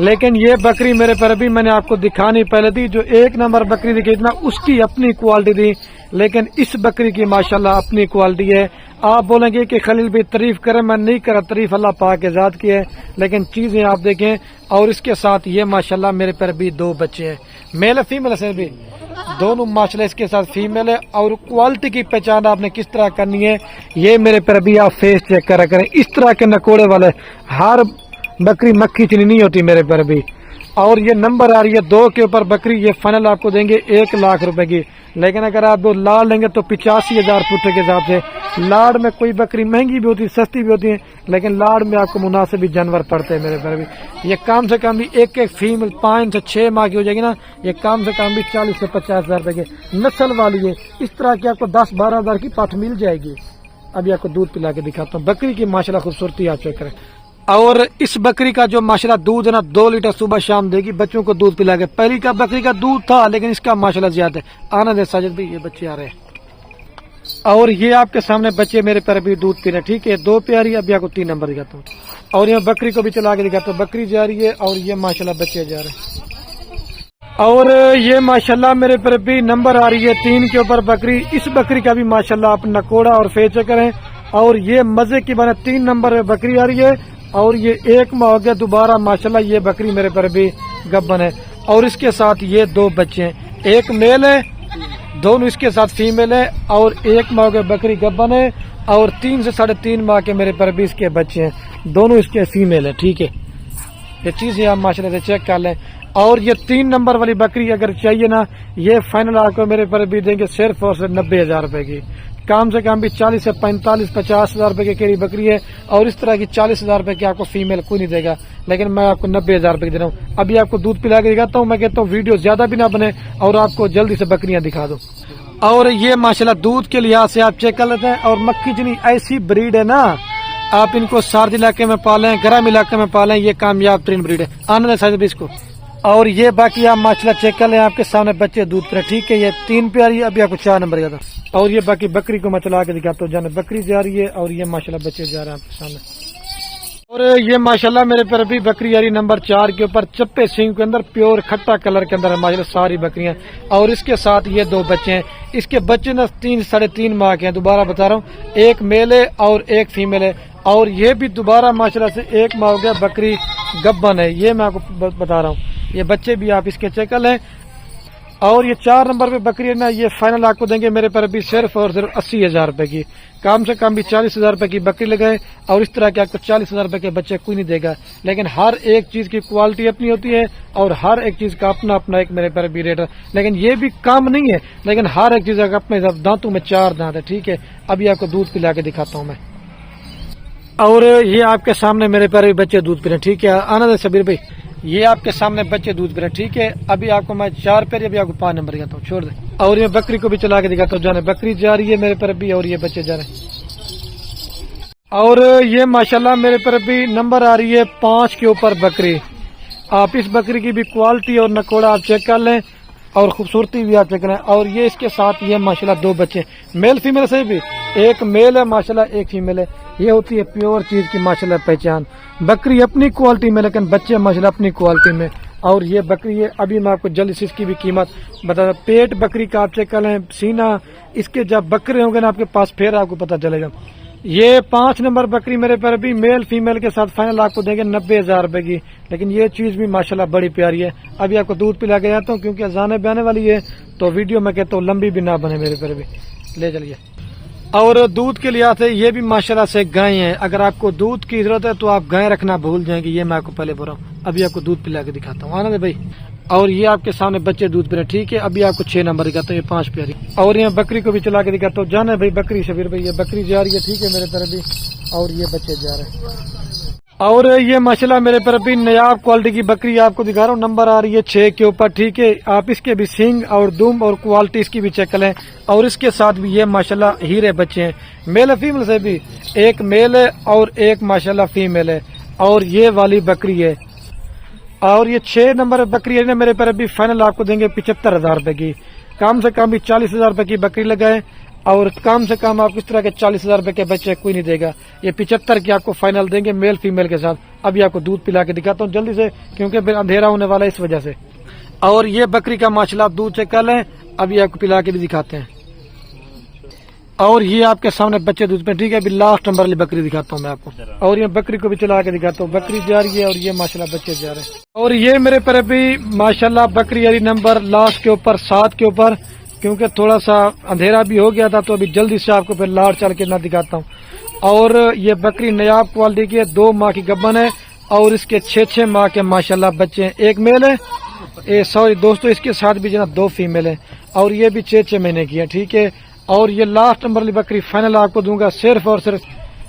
لیکن یہ بکری میرے پر ابھی میں نے آپ کو دکھانی پہلے تھی، جو ایک نمبر بکری دکھی اتنا اس کی اپنی کوالٹی تھی، لیکن اس بکری کی ماشاءاللہ اپنی کوالٹی ہے۔ آپ بولیں گے کہ خلیل بھی تعریف کریں، میں نہیں کرا تعریف، اللہ پاک کے ذات کی ہے، لیکن چیزیں آپ دیکھیں۔ اور اس کے ساتھ یہ ماشاءاللہ میرے پر بھی دو بچے ہیں، میل ہے فیمیل سے بھی دونوں ماشاءاللہ اس کے ساتھ فیمیل ہے۔ اور کوالٹی کی پہچان آپ نے کس طرح کرنی ہے، یہ میرے پر بھی آپ فیس چیک کرا کریں۔ اس طرح کے نکوڑے والے ہر بکری مکھی چنی نہیں ہوتی میرے پر بھی۔ اور یہ نمبر آ رہی ہے 2 کے اوپر بکری، یہ فائنل آپ کو دیں گے 1 لاکھ روپے کی، لیکن اگر آپ دو لاڑ لیں گے تو 85,000 پٹھے کے حساب سے۔ لاڑ میں کوئی بکری مہنگی بھی ہوتی ہے، سستی بھی ہوتی ہے، لیکن لاڑ میں آپ کو مناسب جانور پڑتے ہیں میرے پر بھی۔ یہ کم سے کم بھی ایک فیمل 5 سے 6 ماہ کی ہو جائے گی نا، یہ کم سے کم بھی 40 سے 50,000 روپے کی نسل والی ہے۔ اس طرح کی آپ کو 10-12 ہزار کی پاٹھ مل جائے گی۔ ابھی آپ کو دودھ پلا کے دکھاتا ہوں بکری کی ماشاءاللہ خوبصورتی آپ چیک کریں۔ اور اس بکری کا جو ماشاءاللہ دودھ ہے نا 2 لیٹر صبح شام دے گی بچوں کو دودھ پلا کے۔ پہلی کا بکری کا دودھ تھا، لیکن اس کا ماشاءاللہ زیادہ ہے۔ آنا دے ساجد بھی، یہ بچے آ رہے ہیں۔ اور یہ آپ کے سامنے بچے میرے پر بھی دودھ پی رہے ہیں، ٹھیک ہے، 2 پیاری۔ ابھی آپ کو 3 نمبر دکھاتا ہوں، اور یہ بکری کو بھی چلا کے دکھاتا ہوں۔ بکری جا رہی ہے اور یہ ماشاءاللہ بچے جا رہے ہیں۔ اور یہ ماشاءاللہ میرے پر بھی نمبر آ رہی ہے 3 کے اوپر بکری۔ اس بکری کا بھی ماشاءاللہ آپ نکوڑا اور فیس چیک کریں۔ اور یہ مزے کی بنا 3 نمبر میں بکری آ رہی ہے، اور یہ 1 ماہ ہو گیا دوبارہ ماشاءاللہ یہ بکری میرے پر بھی گبن ہے۔ اور اس کے ساتھ یہ 2 بچے ہیں، ایک میل ہے، دونوں اس کے ساتھ فیمیل ہے، اور 1 ماہ ہو گیا بکری گبن ہے، اور 3 سے 3.5 ماہ کے میرے پر بھی اس کے بچے ہیں، دونوں اس کے فیمیل ہیں، ٹھیک ہے۔ یہ چیزیں آپ ماشاءاللہ سے چیک کر لیں۔ اور یہ 3 نمبر والی بکری اگر چاہیے نا، یہ فائنل آپ کو میرے پر بھی دیں گے صرف اور صرف 90,000 روپے کی۔ کم سے کم بھی 40 سے 45-50,000 روپے کی کیری بکری ہے، اور اس طرح کی 40,000 روپے کی آپ کو فیمیل کوئی نہیں دے گا، لیکن میں آپ کو 90,000 روپے کی دے رہا ہوں۔ ابھی آپ کو دودھ پلا کے دکھاتا ہوں، میں کہتا ہوں ویڈیو زیادہ بھی نہ بنے اور آپ کو جلدی سے بکریاں دکھا دو۔ اور یہ ماشاءاللہ دودھ کے لحاظ سے آپ چیک کر لیتے ہیں۔ اور مکھی جنی ایسی بریڈ ہے نا، آپ ان کو سرد علاقے میں پالیں، گرم علاقے میں پالیں، یہ کامیاب ترین بریڈ ہے۔ آنے دیں اس کو۔ اور یہ باقی آپ ماشاءاللہ چیک کر لیں، آپ کے سامنے بچے دودھ پہ، ٹھیک ہے، یہ 3 پیاری۔ ابھی آپ کو 4 نمبر یاد ہے۔ اور یہ باقی بکری کو میں چلا کے دکھاتا ہوں، جانے بکری جا رہی ہے، اور یہ ماشاءاللہ بچے جا رہے ہیں آپ کے سامنے۔ اور یہ ماشاءاللہ میرے پر ابھی بکری آ رہی نمبر 4 کے اوپر، چپے سینگ کے اندر، پیور کھٹا کلر کے اندر ہے ماشاءاللہ ساری بکریاں۔ اور اس کے ساتھ یہ 2 بچے ہیں، اس کے بچے نا 3 سے 3.5 ماہ کے ہیں، دوبارہ بتا رہا ہوں، 1 میل ہے اور 1 فیمیل ہے۔ اور یہ بھی دوبارہ ماشاءاللہ سے 1 ماہ ہو گیا بکری گبن ہے، یہ میں آپ کو بتا رہا ہوں۔ یہ بچے بھی آپ اس کے چیک کر لیں۔ اور یہ 4 نمبر پہ بکری ہے نا، یہ فائنل آپ کو دیں گے میرے پر بھی صرف اور صرف 80,000 روپے کی۔ کم سے کم بھی 40,000 روپے کی بکری لگائے، اور اس طرح کے آپ کو 40,000 روپے کے بچے کوئی نہیں دے گا، لیکن ہر ایک چیز کی کوالٹی اپنی ہوتی ہے، اور ہر ایک چیز کا اپنا اپنا ایک میرے پر بھی ریٹ ہے، لیکن یہ بھی کام نہیں ہے، لیکن ہر ایک چیز کا اپنے دانتوں میں 4 دانت ہے، ٹھیک ہے۔ ابھی آپ کو دودھ پلا کے دکھاتا ہوں میں۔ اور یہ آپ کے سامنے میرے پر بھی بچے دودھ پی رہے ہیں، ٹھیک ہے، آنا دے شبیر بھائی، یہ آپ کے سامنے بچے دودھ پی رہے ہیں، ٹھیک ہے۔ ابھی آپ کو میں 4 پیر، ابھی آپ کو 5 نمبر دکھاتا ہوں، چھوڑ دیں۔ اور یہ بکری کو بھی چلا کے دکھاتا ہوں، جانے بکری جا رہی ہے میرے پر بھی، اور یہ بچے جا رہے ہیں۔ اور یہ ماشاءاللہ میرے پر بھی نمبر آ رہی ہے 5 کے اوپر بکری۔ آپ اس بکری کی بھی کوالٹی اور نکوڑا آپ چیک کر لیں، اور خوبصورتی بھی آپ چیک کریں۔ اور یہ اس کے ساتھ یہ ماشاءاللہ 2 بچے، میل فیمیل سے بھی، 1 میل ہے ماشاءاللہ، 1 فیمیل ہے۔ یہ ہوتی ہے پیور چیز کی ماشاءاللہ پہچان، بکری اپنی کوالٹی میں، لیکن بچے ماشاءاللہ اپنی کوالٹی میں۔ اور یہ بکری ہے، ابھی میں آپ کو جلدی سے اس کی بھی قیمت بتا دوں۔ پیٹ بکری کا آپ چیک کر لیں، سینہ اس کے جب بکرے ہوں گے نا آپ کے پاس، پھر آپ کو پتہ چلے گا۔ یہ 5 نمبر بکری میرے پر بھی میل فیمیل کے ساتھ فائنل آپ کو دیں گے 90,000 روپے کی، لیکن یہ چیز بھی ماشاءاللہ بڑی پیاری ہے۔ ابھی آپ کو دودھ پلا کے جاتا ہوں، کیونکہ اذان بھی آنے والی ہے، تو ویڈیو میں کہتا ہوں لمبی بھی نہ بنے میرے پر بھی، لے چلیے۔ اور دودھ کے لحاظ سے یہ بھی ماشاءاللہ سے گائے ہیں، اگر آپ کو دودھ کی ضرورت ہے تو آپ گائے رکھنا بھول جائیں گے، یہ میں آپ کو پہلے بول رہا ہوں۔ ابھی آپ کو دودھ پلا کے دکھاتا ہوں، آنا دے بھائی۔ اور یہ آپ کے سامنے بچے دودھ پی رہے ہیں، ٹھیک ہے۔ ابھی آپ کو 6 نمبر دکھاتا ہوں، یہ 5 پیاری۔ اور یہ بکری کو بھی چلا کے دکھاتا ہوں، جانا ہے بھائی بکری شبیر بھائی، یہ بکری جا رہی ہے، ٹھیک ہے میرے پر بھی، اور یہ بچے جا رہے ہیں۔ اور یہ ماشاءاللہ میرے پر بھی نیاب کوالٹی کی بکری آپ کو دکھا رہا ہوں، نمبر آ رہی ہے 6 کے اوپر، ٹھیک ہے۔ آپ اس کے بھی سینگ اور دم اور کوالٹی اس کی بھی چیک کریں۔ اور اس کے ساتھ بھی یہ ماشاءاللہ ہیرے بچے ہیں، میل فیمیل سے بھی، 1 میل ہے اور 1 ماشاءاللہ فیمیل ہے۔ اور یہ والی بکری ہے، اور یہ 6 نمبر بکری ہے نا میرے پر بھی فائنل آپ کو دیں گے 75,000 روپے کی۔ کم سے کم بھی 40,000 روپے کی بکری لگائے، اور کم سے کم آپ اس طرح کے 40,000 روپے کے بچے کوئی نہیں دے گا. یہ 75 کی آپ کو فائنل دیں گے میل فیمیل کے ساتھ. ابھی آپ کو دودھ پلا کے دکھاتا ہوں جلدی سے کیونکہ پھر اندھیرا ہونے والا ہے اس وجہ سے. اور یہ بکری کا ماشاءاللہ آپ دودھ سے کل ہے. ابھی آپ کو پلا کے بھی دکھاتے ہیں. اور یہ آپ کے سامنے بچے دودھ پہ. ٹھیک ہے ابھی لاسٹ نمبر والی بکری دکھاتا ہوں میں آپ کو. اور یہ بکری کو بھی چلا کے دکھاتا ہوں. بکری جا رہی ہے اور یہ ماشاءاللہ بچے جا رہے ہیں. اور یہ میرے پر ابھی ماشاءاللہ بکری والی نمبر لاسٹ کے اوپر 7 کے اوپر کیونکہ تھوڑا سا اندھیرا بھی ہو گیا تھا تو ابھی جلدی سے آپ کو پھر لاڑ چل کے نہ دکھاتا ہوں. اور یہ بکری نیاب کوالٹی کی ہے. 2 ماہ کی گبن ہے اور اس کے 6 ماہ کے ماشاءاللہ بچے ہیں. 1 میل ہے سوری دوستو اس کے ساتھ بھی جناب 2 فیمیل ہیں اور یہ بھی 6 مہینے کی ہے. ٹھیک ہے. اور یہ لاسٹ نمبر والی بکری فائنل آپ کو دوں گا صرف اور صرف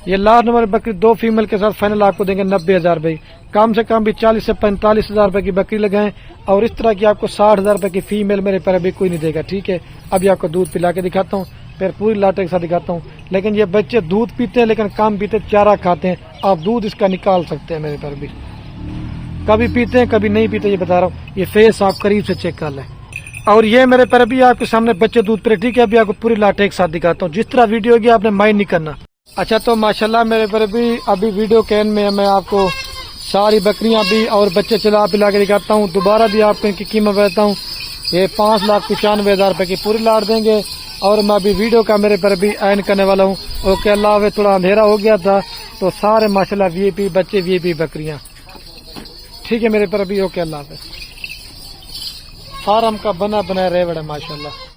یہ لاسٹ نمبر بکری 2 فیمیل کے ساتھ فائنل آپ کو دیں گے 90,000 روپے. کم سے کم بھی 40 سے 45,000 روپے کی بکری لگائیں اور اس طرح کی آپ کو 60,000 روپے کی فیمیل میرے پر ابھی کوئی نہیں دے گا. ٹھیک ہے. ابھی آپ کو دودھ پلا کے دکھاتا ہوں پھر پوری لاٹے کے ساتھ دکھاتا ہوں. لیکن یہ بچے دودھ پیتے ہیں لیکن کم پیتے چارہ کھاتے ہیں. آپ دودھ اس کا نکال سکتے ہیں میرے پر بھی. کبھی پیتے ہیں کبھی نہیں پیتے یہ بتا رہا ہوں. یہ فیس آپ قریب سے چیک کر لیں. اور یہ میرے پر ابھی آپ کے سامنے بچے دودھ پہ. ٹھیک ہے. ابھی آپ کو پوری لاٹے کے ساتھ دکھاتا ہوں. جس طرح ویڈیو ہوگی آپ نے مائنڈ نہیں کرنا. اچھا تو ماشاءاللہ میرے پر ابھی ویڈیو کین میں آپ کو ساری بکریاں بھی اور بچے چلا پلا کے دکھاتا ہوں. دوبارہ بھی آپ کو ان کی قیمت بتاتا ہوں. یہ 5,95,000 روپے کی پوری لاٹ دیں گے. اور میں ابھی ویڈیو کا میرے پر عین کرنے والا ہوں. اوکے اللہ حافظ. تھوڑا اندھیرا ہو گیا تھا تو سارے ماشاءاللہ وی آئی پی بچے وی آئی پی بکریاں. ٹھیک ہے میرے پر اوکے اللہ حافظ. فارم کا بنا رہے بڑے ماشاءاللہ.